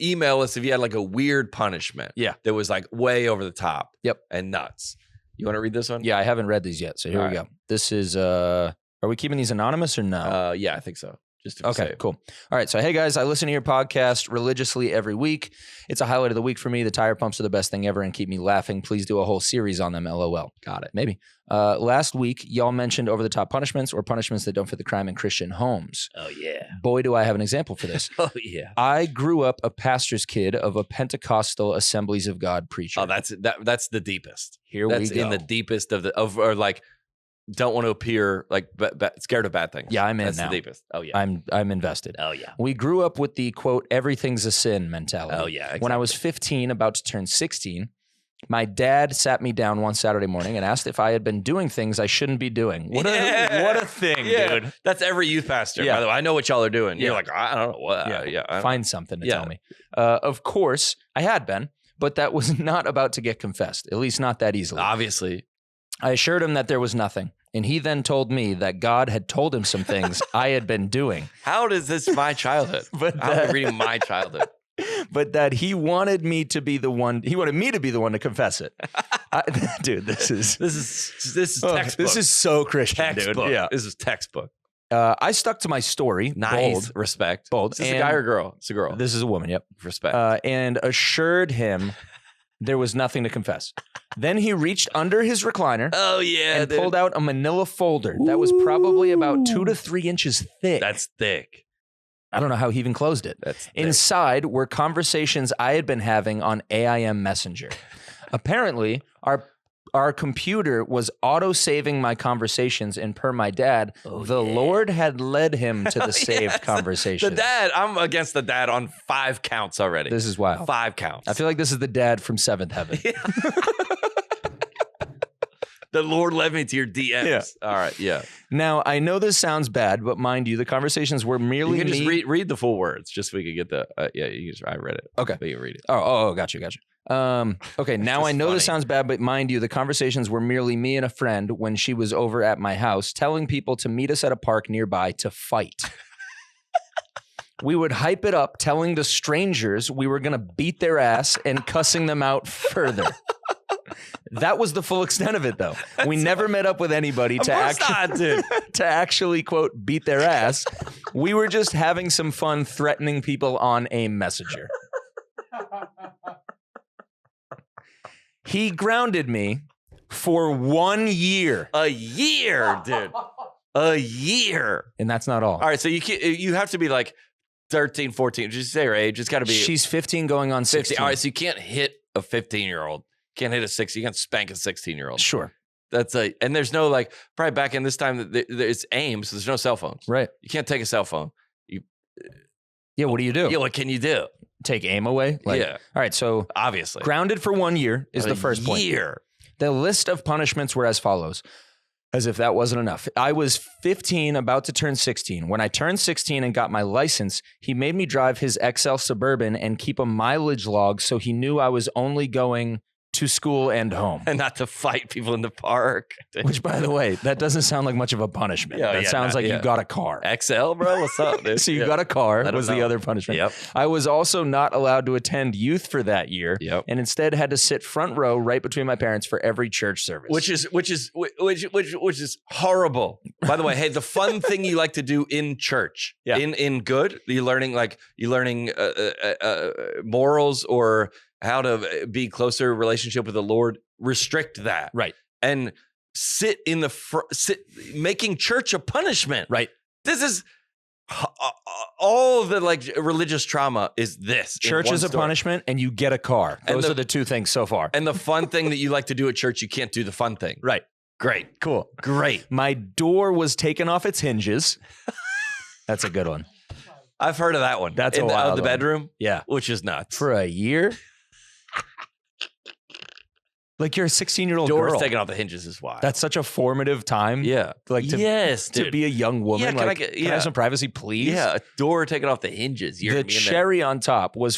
email us if you had like a weird punishment. Yeah. That was like way over the top. Yep. And nuts. You want to read this one? Yeah, I haven't read these yet. So here we go. This is, are we keeping these anonymous or no? Yeah, I think so. Just to be Okay, safe. cool. All right. So, hey guys, I listen to your podcast religiously every week. It's a highlight of the week for me. The tire pumps are the best thing ever and keep me laughing. Please do a whole series on them. LOL. Got it. Maybe. Last week, y'all mentioned over the top punishments or punishments that don't fit the crime in Christian homes. Oh, yeah. Boy, do I have an example for this. Oh, yeah. I grew up a pastor's kid of a Pentecostal Assemblies of God preacher. Oh, that's the deepest. Here That's we go. in the deepest or like don't want to appear like scared of bad things. Yeah, I'm in That's now. the deepest. Oh, yeah. I'm invested. Oh, yeah. We grew up with the, quote, everything's a sin mentality. Oh, yeah. Exactly. When I was 15, about to turn 16, my dad sat me down one Saturday morning and asked if I had been doing things I shouldn't be doing. What a thing, dude. That's every youth pastor, Yeah. by the way. I know what y'all are doing. Yeah. You're like, I don't know what. Find something to Yeah. tell me. Of course, I had been, but that was not about to get confessed, at least not that easily. Obviously. I assured him that there was nothing, and he then told me that God had told him some things I had been doing. How does this my childhood? But I'm reading my childhood. But that he wanted me to be the one. He wanted me to be the one to confess it. Dude, this is textbook. This is so Christian, textbook. dude. Yeah. This is textbook. I stuck to my story. Nice. Bold. Respect. Bold. Is this a And- guy or a girl? It's a girl. This is a woman. Yep. Respect. And assured him there was nothing to confess. Then he reached under his recliner oh, yeah. and dude. pulled out a manila folder that was probably about 2 to 3 inches thick. That's thick. I don't know how he even closed it. That's thick. Inside were conversations I had been having on AIM Messenger. Apparently, our computer was auto-saving my conversations, and per my dad, the Lord had led him to the saved Yes. conversations. The dad, I'm against the dad on 5 counts already. This is wild. 5 counts. I feel like this is the dad from Seventh Heaven. The Lord led me to your DMs. Yeah. All right, yeah. Now, I know this sounds bad, but mind you, the conversations were merely You can just me. read the full words just so we could get the, I read it. Okay. But you can read it. Oh, got you. Okay, now This I is know funny. this sounds bad, but mind you, the conversations were merely me and a friend when she was over at my house telling people to meet us at a park nearby to fight. We would hype it up, telling the strangers we were going to beat their ass and cussing them out further. That was the full extent of it, though. We never met up with anybody to actually, quote, beat their ass. We were just having some fun threatening people on a messenger. He grounded me for 1 year. A year, dude. A year. And that's not all. All right, so you have to be like 13, 14. Just say her age. It's got to be She's 15 going on 15. 16. All right, so you can't hit a 15-year-old. Can't hit a 16. You can't spank a 16-year-old. Sure. That's and there's no like, probably back in this time, it's AIM, so there's no cell phones. Right. You can't take a cell phone. Yeah, what do you do? Yeah, what can you do? Take aim away? Yeah. All right, so Obviously. grounded for 1 year is the first point. Year. The list of punishments were as follows. As if that wasn't enough. I was 15, about to turn 16. When I turned 16 and got my license, he made me drive his XL Suburban and keep a mileage log so he knew I was only going to school and home. And not to fight people in the park. Which, by the way, that doesn't sound like much of a punishment. Yeah, that yeah, sounds like yeah. you got a car. XL, bro? What's up, dude? So you Yeah. got a car Let 'em was the know. other punishment. Yep. I was also not allowed to attend youth for that year. Yep. And instead had to sit front row right between my parents for every church service. Which is horrible. By the way, hey, the fun thing you like to do in church, Yeah. in good, you're learning morals or how to be closer relationship with the Lord. Restrict that, Right. And sit in the making church a punishment. Right. This is all the like religious trauma is this. in Church one is a story. punishment and you get a car. And Those are the two things so far. And the fun thing that you like to do at church, you can't do the fun thing. Right. Great. Cool. Great. My door was taken off its hinges. That's a good one. I've heard of that one. That's a in wild the one. bedroom, Yeah. which is nuts. For a year? Like you're a 16-year-old Doors girl. taking off the hinges is wild. That's such a formative time. yeah. Like to, yes, to dude. be a young woman. Yeah, can I like, get- can I yeah. have some privacy, please? Yeah, a door taking off the hinges. You're The gonna be in there. cherry on top was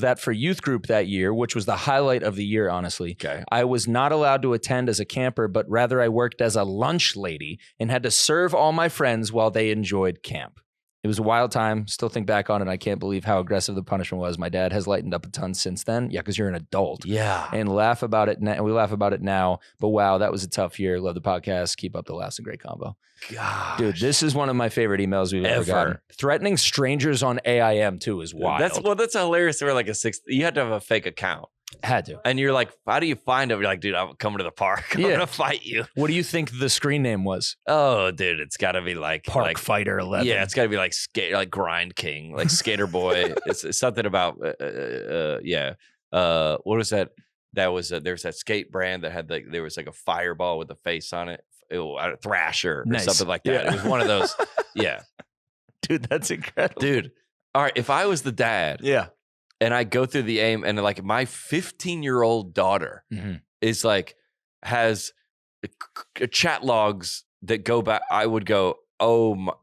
that for youth group that year, which was the highlight of the year, honestly. Okay. I was not allowed to attend as a camper, but rather I worked as a lunch lady and had to serve all my friends while they enjoyed camp. It was a wild time. Still think back on it. I can't believe how aggressive the punishment was. My dad has lightened up a ton since then. Yeah, because you're an adult. Yeah. And laugh about it. We laugh about it now. But wow, that was a tough year. Love the podcast. Keep up the laughs and great combo. Gosh. Dude, this is one of my favorite emails we've ever gotten. Threatening strangers on AIM too is wild. That's hilarious. They were like you had to have a fake account. Had to. And you're like, how do you find them? You're like, dude, I'm coming to the park. I'm gonna fight you. What do you think the screen name was? Oh, dude, it's got to be like Park Fighter 11. Yeah, it's got to be like Grind King, like Skater Boy. it's something about what was that? That was there's that skate brand that had there was like a fireball with a face on it. Thrasher or something like that. Yeah. It was one of those. Yeah, dude, that's incredible. Dude, all right. If I was the dad, and I go through the AIM and like my 15-year-old daughter is like has chat logs that go back, I would go, oh,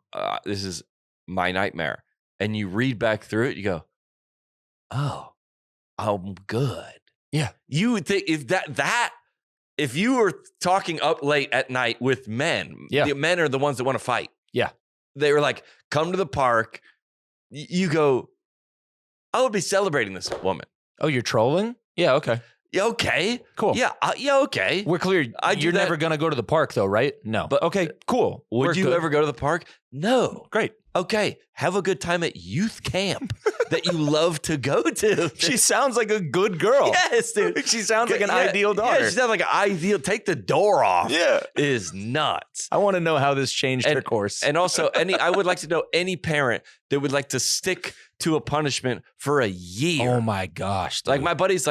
this is my nightmare. And you read back through it, you go, oh, I'm good. Yeah. You would think if you were talking up late at night with men, the men are the ones that want to fight. Yeah. They were like, come to the park. You go, I would be celebrating this woman. Oh, you're trolling? Yeah, okay. Yeah, okay. Cool. Yeah, okay. We're clear. You're never going to go to the park though, right? No. But okay, cool. Would you ever go to the park? No. Great. Okay. Have a good time at youth camp that you love to go to. She sounds like a good girl. Yes, dude. She sounds like an ideal daughter. Yeah, she sounds like an ideal. Take the door off. Yeah. Is nuts. I want to know how this changed her course. And also, I would like to know any parent that would like to stick to a punishment for a year. Oh my gosh. Dude. Like my buddies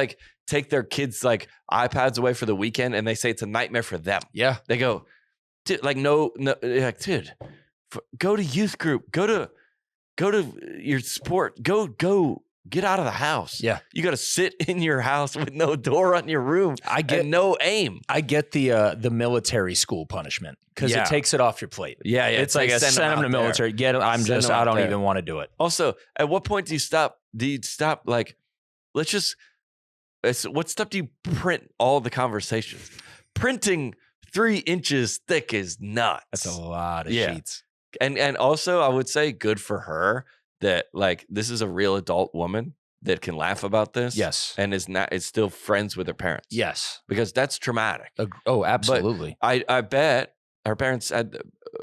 take their kids like iPads away for the weekend and they say it's a nightmare for them. Yeah. They go, dude, like no, like, dude, go to youth group, go to your sport, go get out of the house. Yeah. You got to sit in your house with no door on your room. And no AIM. I get the military school punishment because it takes it off your plate. Yeah. It's like send them to military. Get them. I don't even want to do it. Also, at what point do you stop? Do you stop like, what stuff do you print all the conversations? Printing 3 inches thick is nuts. That's a lot of sheets. And also, I would say good for her that like this is a real adult woman that can laugh about this. Yes, and is still friends with her parents. Yes, because that's traumatic. Oh, absolutely. But I bet her parents had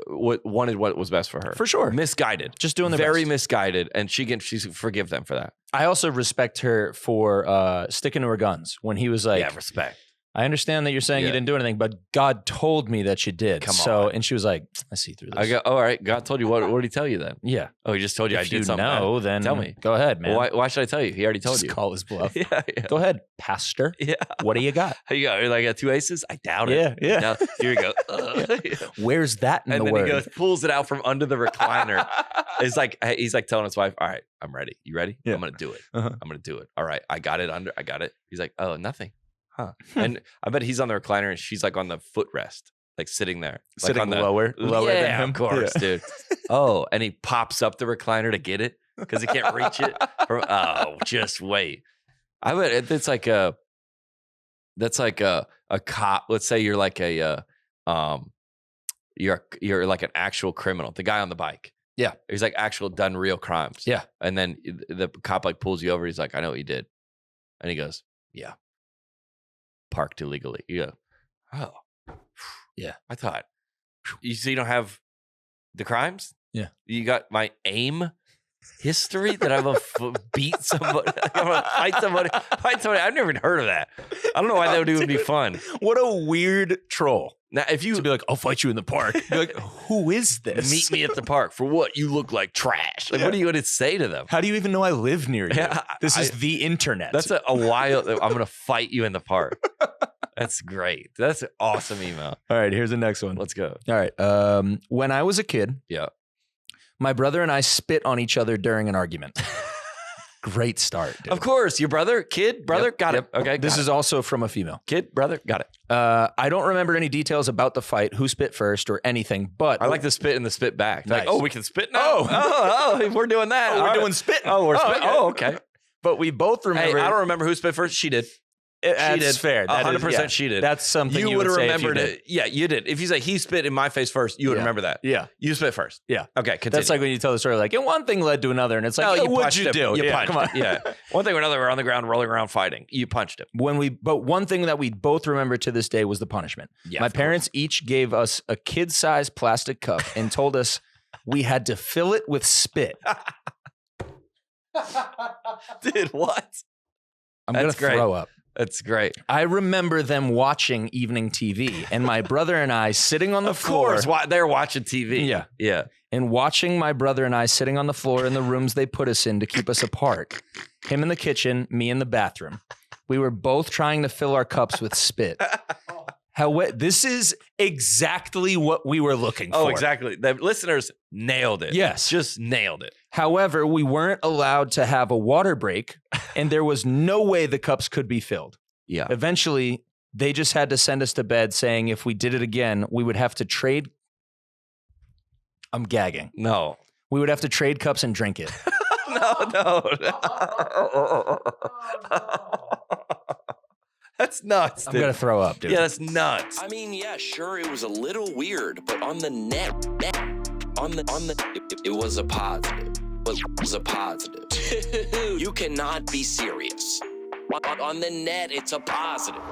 wanted what was best for her. For sure, misguided, just doing the very best. misguided, and she's forgive them for that. I also respect her for sticking to her guns when he was like, yeah, respect. I understand that you're saying you didn't do anything, but God told me that you did. Come on. And she was like, I see through this. I go, all right, God told you what? What did he tell you then? Yeah. Oh, he just told you I did something. No, then tell me. Go ahead, man. Well, why should I tell you? He already told you. Call his bluff. Yeah. Go ahead, pastor. Yeah. What do you got? You got like 2 aces? I doubt it. Yeah. No, here you go. Where's that in and the then word? he goes, pulls it out from under the recliner. He's like telling his wife, all right, I'm ready. You ready? Yeah. I'm going to do it. Uh-huh. I'm going to do it. All right. I got it. He's like, oh, nothing. Huh. And I bet he's on the recliner and she's like on the footrest, like sitting there. Sitting like on the, lower than him. Of course, dude. Oh, and he pops up the recliner to get it because he can't reach it. Oh, just wait. I bet it's like that's like a cop. Let's say you're like you're like an actual criminal. The guy on the bike. Yeah. He's like actual done real crimes. Yeah. And then the cop like pulls you over. He's like, I know what you did. And he goes, yeah. Parked illegally. You go, oh. Yeah. I thought, you don't have the crimes? Yeah. You got my AIM history that I'm going to beat somebody. I'm going to fight somebody. I've never even heard of that. I don't know why that would even be fun. What a weird troll. Now, if you to be like, I'll fight you in the park. Be like, who is this? Meet me at the park for what? You look like trash. Like, what are you going to say to them? How do you even know I live near you? Yeah, this is the internet. That's a wild. I'm going to fight you in the park. That's great. That's an awesome email. All right, here's the next one. Let's go. All right. When I was a kid, my brother and I spit on each other during an argument. Great start, dude. Of course. Your brother, kid, brother, got it. Okay. This is also from a female. Kid, brother, got it. I don't remember any details about the fight, who spit first or anything, but I like the spit and the spit back. Nice. Like, oh, we can spit now? Oh, we're doing that. We're doing spitting. Oh, we're spitting. Oh, okay. But we both remember. Hey, I don't remember who spit first. She did. That's fair. 100% she did. That's something you would have say remembered if you it. Yeah, you did. If you say he spit in my face first, you would remember that. Yeah. You spit first. Yeah. Okay, continue. That's like when you tell the story, like, and one thing led to another, and it's like, no, what'd you do? You punched come on. him. Yeah. One thing or another, we're on the ground rolling around fighting. You punched him. But one thing that we both remember to this day was the punishment. Yeah, My parents each gave us a kid-sized plastic cup and told us we had to fill it with spit. Dude, what? I'm going to throw up. That's great. I remember them watching evening TV and my brother and I sitting on the floor. Of course, they're watching TV. Yeah. Yeah. And watching my brother and I sitting on the floor in the rooms they put us in to keep us apart. Him in the kitchen, me in the bathroom. We were both trying to fill our cups with spit. This is exactly what we were looking for. Oh, exactly. The listeners nailed it. Yes. Just nailed it. However, we weren't allowed to have a water break, and there was no way the cups could be filled. Yeah. Eventually, they just had to send us to bed saying if we did it again, we would have to trade. I'm gagging. No. We would have to trade cups and drink it. No. That's nuts, dude. I'm going to throw up, dude. Yeah, that's nuts. I mean, yeah, sure, it was a little weird, but on the net, it was a positive. It was a positive. You cannot be serious. On the net, it's a positive.